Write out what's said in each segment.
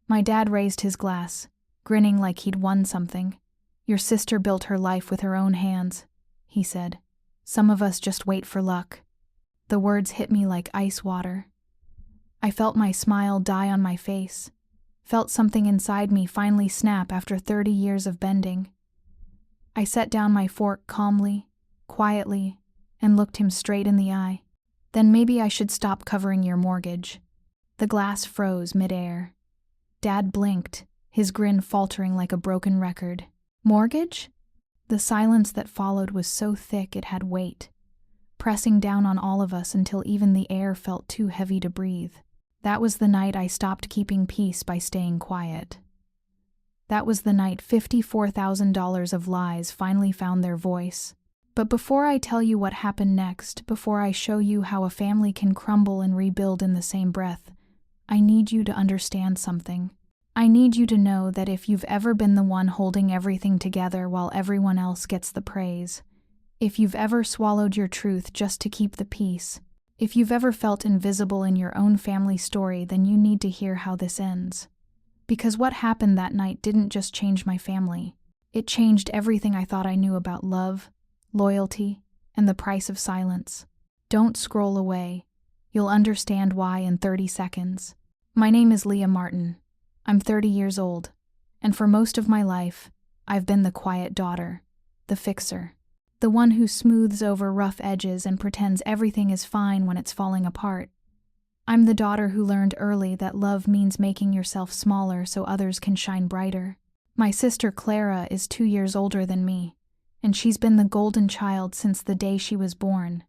My dad raised his glass, grinning like he'd won something. "Your sister built her life with her own hands," he said. "Some of us just wait for luck." The words hit me like ice water. I felt my smile die on my face, felt something inside me finally snap after 30 years of bending. I set down my fork calmly, quietly, and looked him straight in the eye. "Then maybe I should stop covering your mortgage." The glass froze midair. Dad blinked, his grin faltering like a broken record. "Mortgage?" The silence that followed was so thick it had weight, pressing down on all of us until even the air felt too heavy to breathe. That was the night I stopped keeping peace by staying quiet. That was the night $54,000 of lies finally found their voice. But before I tell you what happened next, before I show you how a family can crumble and rebuild in the same breath, I need you to understand something. I need you to know that if you've ever been the one holding everything together while everyone else gets the praise, if you've ever swallowed your truth just to keep the peace, if you've ever felt invisible in your own family story, then you need to hear how this ends. Because what happened that night didn't just change my family. It changed everything I thought I knew about love, loyalty, and the price of silence. Don't scroll away. You'll understand why in 30 seconds. My name is Leah Martin. I'm 30 years old, and for most of my life, I've been the quiet daughter, the fixer, the one who smooths over rough edges and pretends everything is fine when it's falling apart. I'm the daughter who learned early that love means making yourself smaller so others can shine brighter. My sister Clara is 2 years older than me, and she's been the golden child since the day she was born.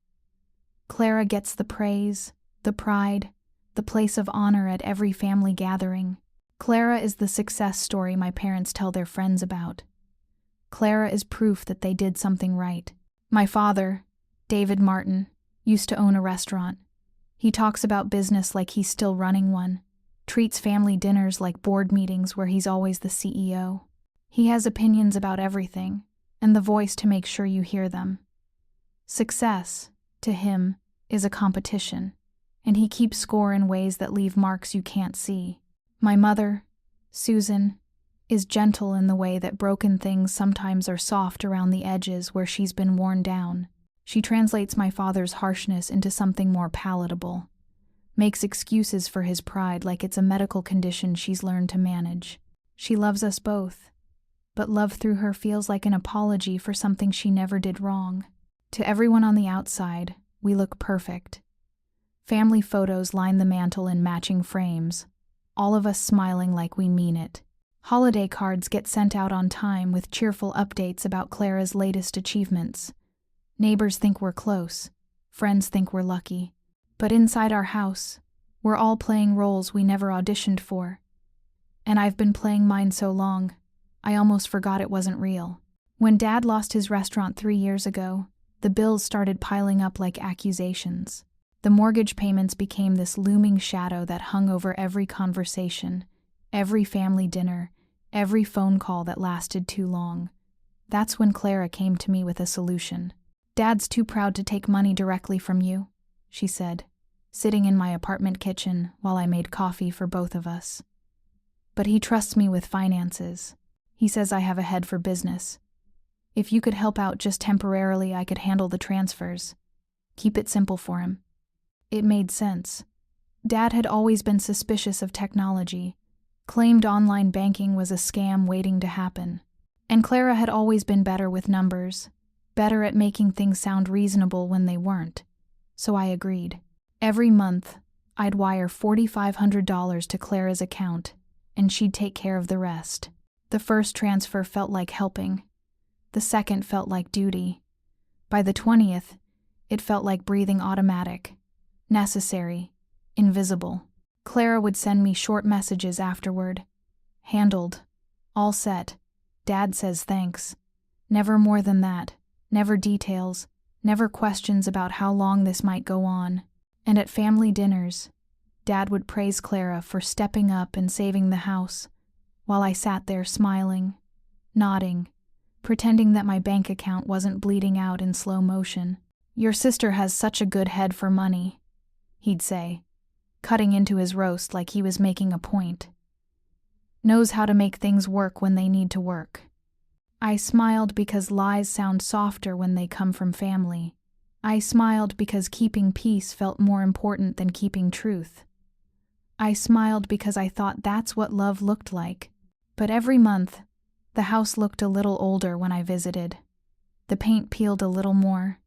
Clara gets the praise, the pride, the place of honor at every family gathering. Clara is the success story my parents tell their friends about. Clara is proof that they did something right. My father, David Martin, used to own a restaurant. He talks about business like he's still running one, treats family dinners like board meetings where he's always the CEO. He has opinions about everything, and the voice to make sure you hear them. Success, to him, is a competition, and he keeps score in ways that leave marks you can't see. My mother, Susan, is gentle in the way that broken things sometimes are soft around the edges where she's been worn down. She translates my father's harshness into something more palatable, makes excuses for his pride like it's a medical condition she's learned to manage. She loves us both, but love through her feels like an apology for something she never did wrong. To everyone on the outside, we look perfect. Family photos line the mantel in matching frames, all of us smiling like we mean it. Holiday cards get sent out on time with cheerful updates about Clara's latest achievements. Neighbors think we're close, friends think we're lucky. But inside our house, we're all playing roles we never auditioned for. And I've been playing mine so long, I almost forgot it wasn't real. When Dad lost his restaurant 3 years ago, the bills started piling up like accusations. The mortgage payments became this looming shadow that hung over every conversation, every family dinner, every phone call that lasted too long. That's when Clara came to me with a solution. "Dad's too proud to take money directly from you," she said, sitting in my apartment kitchen while I made coffee for both of us. "But he trusts me with finances. He says I have a head for business. If you could help out just temporarily, I could handle the transfers. Keep it simple for him." It made sense. Dad had always been suspicious of technology, claimed online banking was a scam waiting to happen. And Clara had always been better with numbers, better at making things sound reasonable when they weren't. So I agreed. Every month, I'd wire $4,500 to Clara's account, and she'd take care of the rest. The first transfer felt like helping. The second felt like duty. By the 20th, it felt like breathing automatic. Necessary, invisible. Clara would send me short messages afterward. "Handled. All set. Dad says thanks." Never more than that. Never details. Never questions about how long this might go on. And at family dinners, Dad would praise Clara for stepping up and saving the house, while I sat there smiling, nodding, pretending that my bank account wasn't bleeding out in slow motion. "Your sister has such a good head for money," he'd say, cutting into his roast like he was making a point. knows how to make things work when they need to work. I smiled because lies sound softer when they come from family. I smiled because keeping peace felt more important than keeping truth. I smiled because I thought that's what love looked like. But every month, the house looked a little older when I visited. The paint peeled a little more.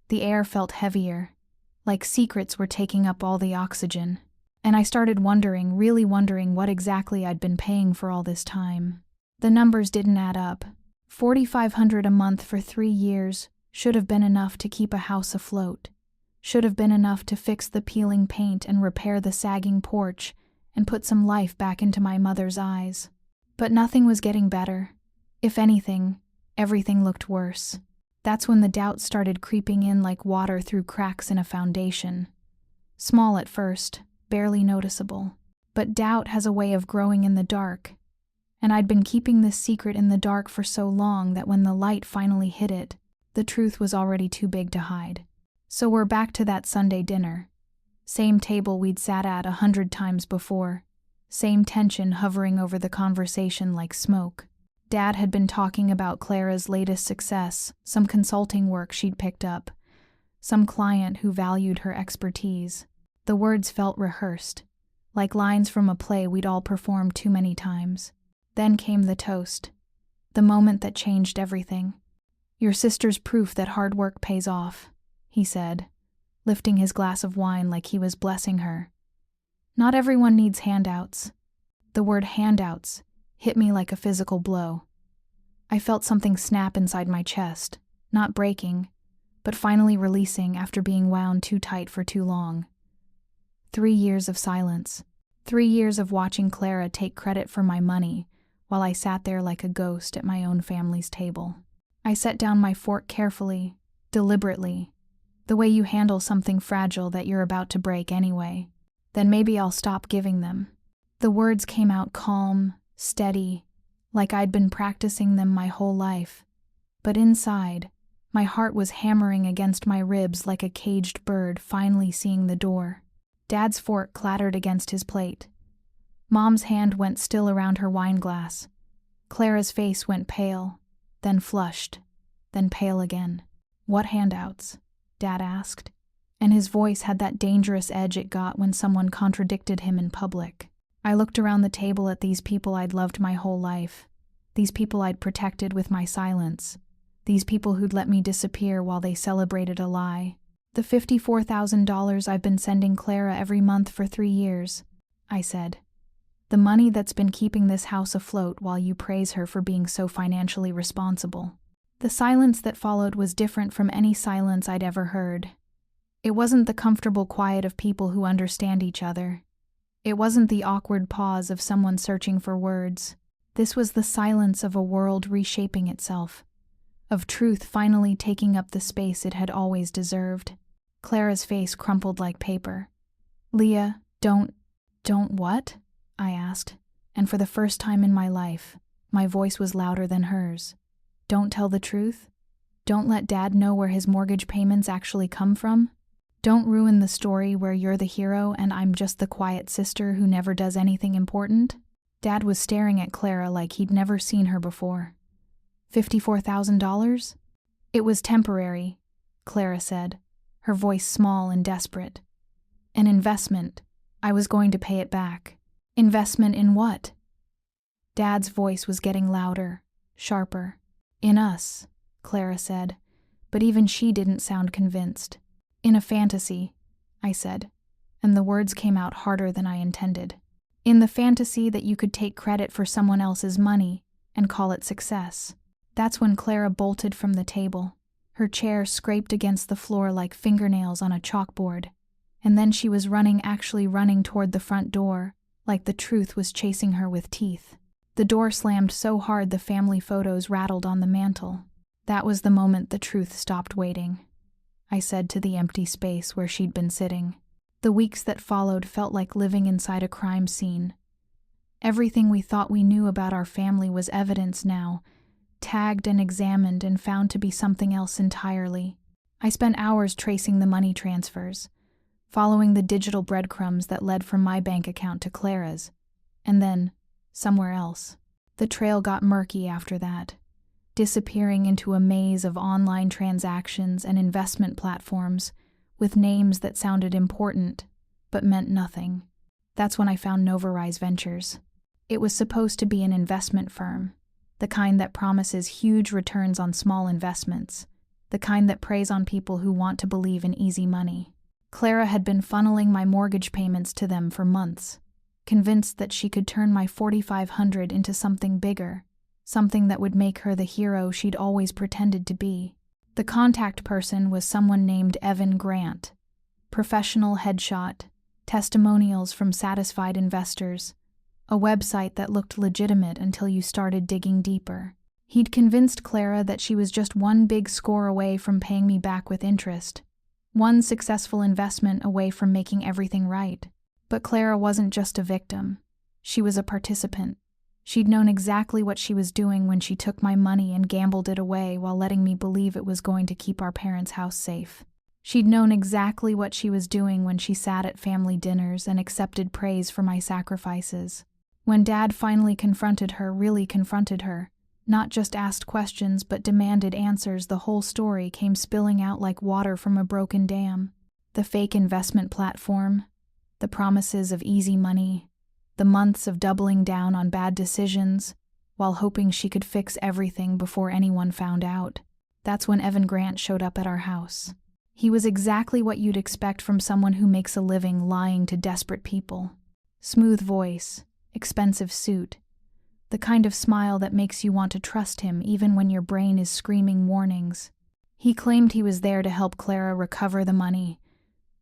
The air felt heavier, like secrets were taking up all the oxygen. And I started wondering, really wondering what exactly I'd been paying for all this time. The numbers didn't add up. $4,500 a month for 3 years should have been enough to keep a house afloat. Should have been enough to fix the peeling paint and repair the sagging porch and put some life back into my mother's eyes. But nothing was getting better. If anything, everything looked worse. That's when the doubt started creeping in like water through cracks in a foundation. Small at first, barely noticeable. But doubt has a way of growing in the dark. And I'd been keeping this secret in the dark for so long that when the light finally hit it, the truth was already too big to hide. So we're back to that Sunday dinner. Same table we'd sat at 100 times before. Same tension hovering over the conversation like smoke. Dad had been talking about Clara's latest success, some consulting work she'd picked up, some client who valued her expertise. The words felt rehearsed, like lines from a play we'd all performed too many times. Then came the toast, the moment that changed everything. "Your sister's proof that hard work pays off," he said, lifting his glass of wine like he was blessing her. "Not everyone needs handouts." The word handouts hit me like a physical blow. I felt something snap inside my chest, not breaking, but finally releasing after being wound too tight for too long. 3 years of silence. 3 years of watching Clara take credit for my money while I sat there like a ghost at my own family's table. I set down my fork carefully, deliberately, the way you handle something fragile that you're about to break anyway. Then maybe I'll stop giving them. The words came out calm, steady, like I'd been practicing them my whole life. But inside, my heart was hammering against my ribs like a caged bird finally seeing the door. Dad's fork clattered against his plate. Mom's hand went still around her wine glass. Clara's face went pale, then flushed, then pale again. "What handouts?" Dad asked, and his voice had that dangerous edge it got when someone contradicted him in public. I looked around the table at these people I'd loved my whole life, these people I'd protected with my silence, these people who'd let me disappear while they celebrated a lie. "The $54,000 I've been sending Clara every month for 3 years, I said. "The money that's been keeping this house afloat while you praise her for being so financially responsible." The silence that followed was different from any silence I'd ever heard. It wasn't the comfortable quiet of people who understand each other. It wasn't the awkward pause of someone searching for words. This was the silence of a world reshaping itself, of truth finally taking up the space it had always deserved. Clara's face crumpled like paper. "Leah, don't what?" I asked, and for the first time in my life, my voice was louder than hers. "Don't tell the truth? Don't let Dad know where his mortgage payments actually come from? Don't ruin the story where you're the hero and I'm just the quiet sister who never does anything important?" Dad was staring at Clara like he'd never seen her before. $54,000? "It was temporary," Clara said, her voice small and desperate. "An investment. I was going to pay it back." "Investment in what?" Dad's voice was getting louder, sharper. "In us," Clara said, but even she didn't sound convinced. "In a fantasy," I said, and the words came out harder than I intended. "In the fantasy that you could take credit for someone else's money and call it success." That's when Clara bolted from the table. Her chair scraped against the floor like fingernails on a chalkboard, and then she was actually running toward the front door, like the truth was chasing her with teeth. The door slammed so hard the family photos rattled on the mantel. That was the moment the truth stopped waiting, I said to the empty space where she'd been sitting. The weeks that followed felt like living inside a crime scene. Everything we thought we knew about our family was evidence now, tagged and examined and found to be something else entirely. I spent hours tracing the money transfers, following the digital breadcrumbs that led from my bank account to Clara's, and then, somewhere else. The trail got murky after that, disappearing into a maze of online transactions and investment platforms with names that sounded important but meant nothing. That's when I found Novarise Ventures. It was supposed to be an investment firm, the kind that promises huge returns on small investments, the kind that preys on people who want to believe in easy money. Clara had been funneling my mortgage payments to them for months, convinced that she could turn my $4,500 into something bigger, something that would make her the hero she'd always pretended to be. The contact person was someone named Evan Grant. Professional headshot, testimonials from satisfied investors, a website that looked legitimate until you started digging deeper. He'd convinced Clara that she was just one big score away from paying me back with interest, one successful investment away from making everything right. But Clara wasn't just a victim. She was a participant. She'd known exactly what she was doing when she took my money and gambled it away while letting me believe it was going to keep our parents' house safe. She'd known exactly what she was doing when she sat at family dinners and accepted praise for my sacrifices. When Dad finally really confronted her, not just asked questions but demanded answers, the whole story came spilling out like water from a broken dam. The fake investment platform, the promises of easy money, the months of doubling down on bad decisions while hoping she could fix everything before anyone found out. That's when Evan Grant showed up at our house. He was exactly what you'd expect from someone who makes a living lying to desperate people. Smooth voice, expensive suit, the kind of smile that makes you want to trust him even when your brain is screaming warnings. He claimed he was there to help Clara recover the money,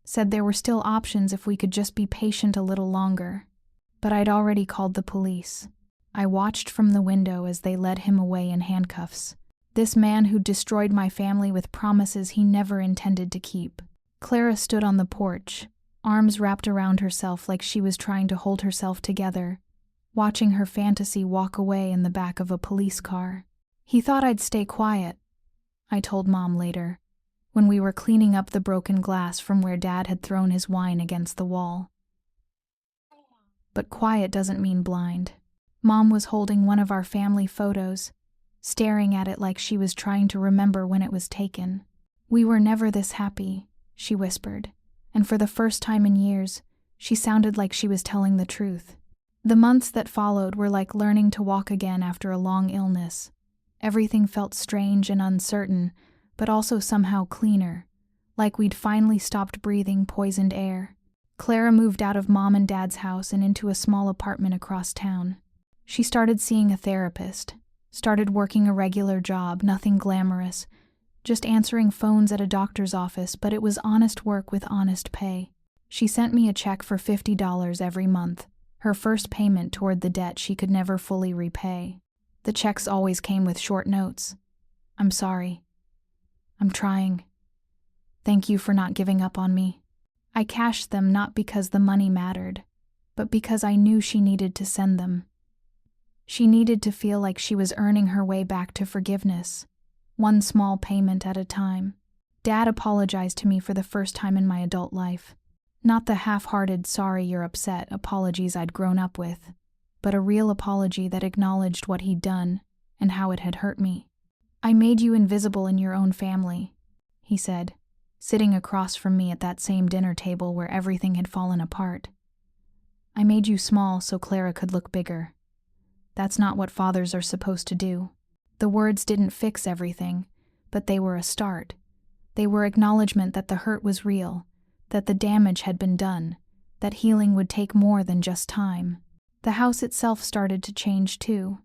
said there were still options if we could just be patient a little longer. But I'd already called the police. I watched from the window as they led him away in handcuffs. This man who destroyed my family with promises he never intended to keep. Clara stood on the porch, arms wrapped around herself like she was trying to hold herself together, watching her fantasy walk away in the back of a police car. He thought I'd stay quiet, I told Mom later, when we were cleaning up the broken glass from where Dad had thrown his wine against the wall. But quiet doesn't mean blind. Mom was holding one of our family photos, staring at it like she was trying to remember when it was taken. "We were never this happy," she whispered, and for the first time in years, she sounded like she was telling the truth. The months that followed were like learning to walk again after a long illness. Everything felt strange and uncertain, but also somehow cleaner, like we'd finally stopped breathing poisoned air. Clara moved out of Mom and Dad's house and into a small apartment across town. She started seeing a therapist, started working a regular job, nothing glamorous, just answering phones at a doctor's office, but it was honest work with honest pay. She sent me a check for $50 every month, her first payment toward the debt she could never fully repay. The checks always came with short notes. "I'm sorry. I'm trying. Thank you for not giving up on me." I cashed them not because the money mattered, but because I knew she needed to send them. She needed to feel like she was earning her way back to forgiveness, one small payment at a time. Dad apologized to me for the first time in my adult life. Not the half-hearted "sorry you're upset" apologies I'd grown up with, but a real apology that acknowledged what he'd done and how it had hurt me. "I made you invisible in your own family," he said, sitting across from me at that same dinner table where everything had fallen apart. "I made you small so Clara could look bigger. That's not what fathers are supposed to do." The words didn't fix everything, but they were a start. They were acknowledgement that the hurt was real, that the damage had been done, that healing would take more than just time. The house itself started to change too.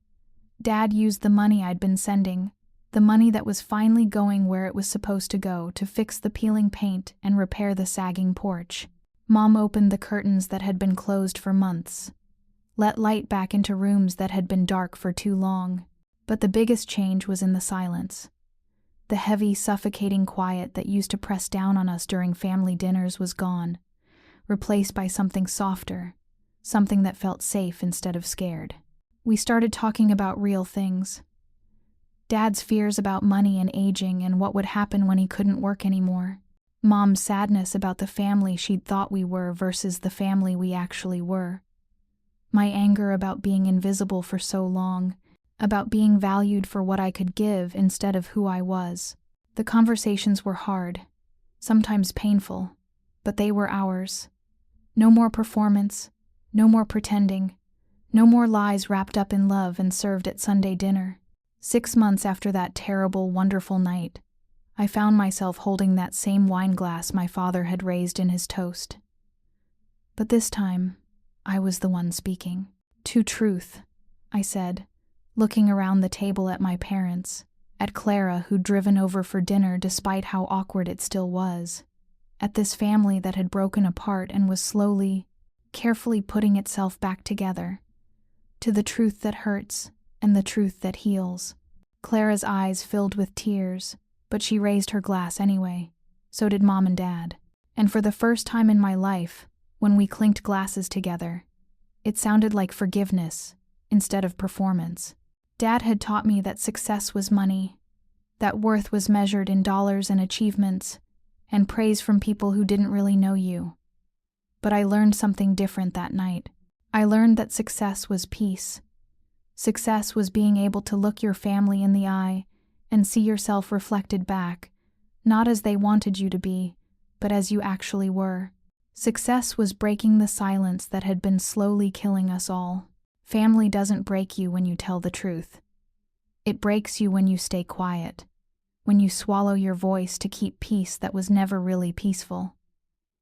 Dad used the money I'd been sending, the money that was finally going where it was supposed to go, to fix the peeling paint and repair the sagging porch. Mom opened the curtains that had been closed for months, let light back into rooms that had been dark for too long. But the biggest change was in the silence. The heavy, suffocating quiet that used to press down on us during family dinners was gone, replaced by something softer, something that felt safe instead of scared. We started talking about real things. Dad's fears about money and aging and what would happen when he couldn't work anymore. Mom's sadness about the family she'd thought we were versus the family we actually were. my anger about being invisible for so long, about being valued for what I could give instead of who I was. The conversations were hard, sometimes painful, but they were ours. No more performance, no more pretending, no more lies wrapped up in love and served at Sunday dinner. 6 months after that terrible, wonderful night, I found myself holding that same wine glass my father had raised in his toast. But this time, I was the one speaking. "To truth," I said, looking around the table at my parents, at Clara, who'd driven over for dinner despite how awkward it still was, at this family that had broken apart and was slowly, carefully putting itself back together, to the truth that hurts and the truth that heals. Clara's eyes filled with tears, but she raised her glass anyway. So did Mom and Dad. And for the first time in my life, when we clinked glasses together, it sounded like forgiveness instead of performance. Dad had taught me that success was money, that worth was measured in dollars and achievements, and praise from people who didn't really know you. But I learned something different that night. I learned that success was peace. Success was being able to look your family in the eye and see yourself reflected back, not as they wanted you to be, but as you actually were. Success was breaking the silence that had been slowly killing us all. Family doesn't break you when you tell the truth. It breaks you when you stay quiet, when you swallow your voice to keep peace that was never really peaceful,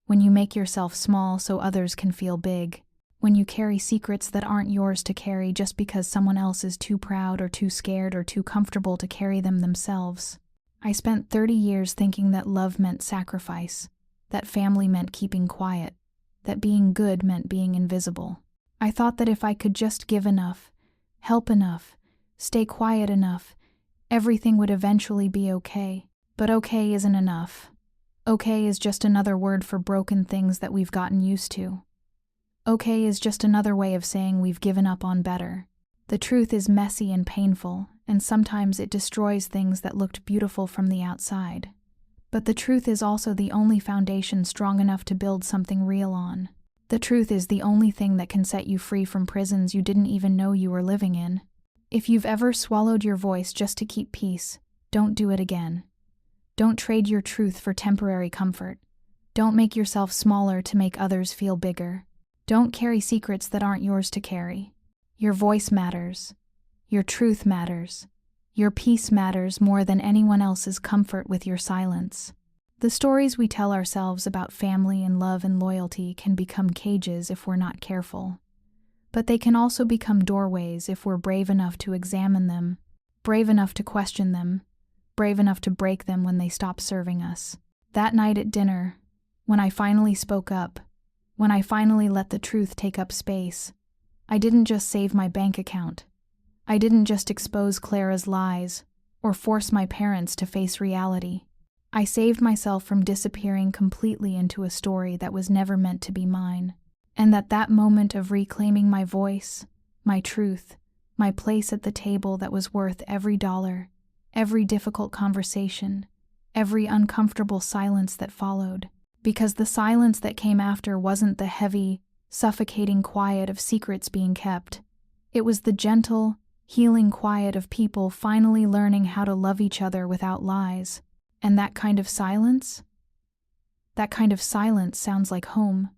when you make yourself small so others can feel big, when you carry secrets that aren't yours to carry just because someone else is too proud or too scared or too comfortable to carry them themselves. I spent 30 years thinking that love meant sacrifice, that family meant keeping quiet, that being good meant being invisible. I thought that if I could just give enough, help enough, stay quiet enough, everything would eventually be okay. But okay isn't enough. Okay is just another word for broken things that we've gotten used to. Okay is just another way of saying we've given up on better. The truth is messy and painful, and sometimes it destroys things that looked beautiful from the outside. But the truth is also the only foundation strong enough to build something real on. The truth is the only thing that can set you free from prisons you didn't even know you were living in. If you've ever swallowed your voice just to keep peace, don't do it again. Don't trade your truth for temporary comfort. Don't make yourself smaller to make others feel bigger. Don't carry secrets that aren't yours to carry. Your voice matters. Your truth matters. Your peace matters more than anyone else's comfort with your silence. The stories we tell ourselves about family and love and loyalty can become cages if we're not careful. But they can also become doorways if we're brave enough to examine them, brave enough to question them, brave enough to break them when they stop serving us. That night at dinner, when I finally spoke up, when I finally let the truth take up space, I didn't just save my bank account. I didn't just expose Clara's lies or force my parents to face reality. I saved myself from disappearing completely into a story that was never meant to be mine. And that moment of reclaiming my voice, my truth, my place at the table that was worth every dollar, every difficult conversation, every uncomfortable silence that followed. Because the silence that came after wasn't the heavy, suffocating quiet of secrets being kept. It was the gentle, healing quiet of people finally learning how to love each other without lies. And that kind of silence sounds like home.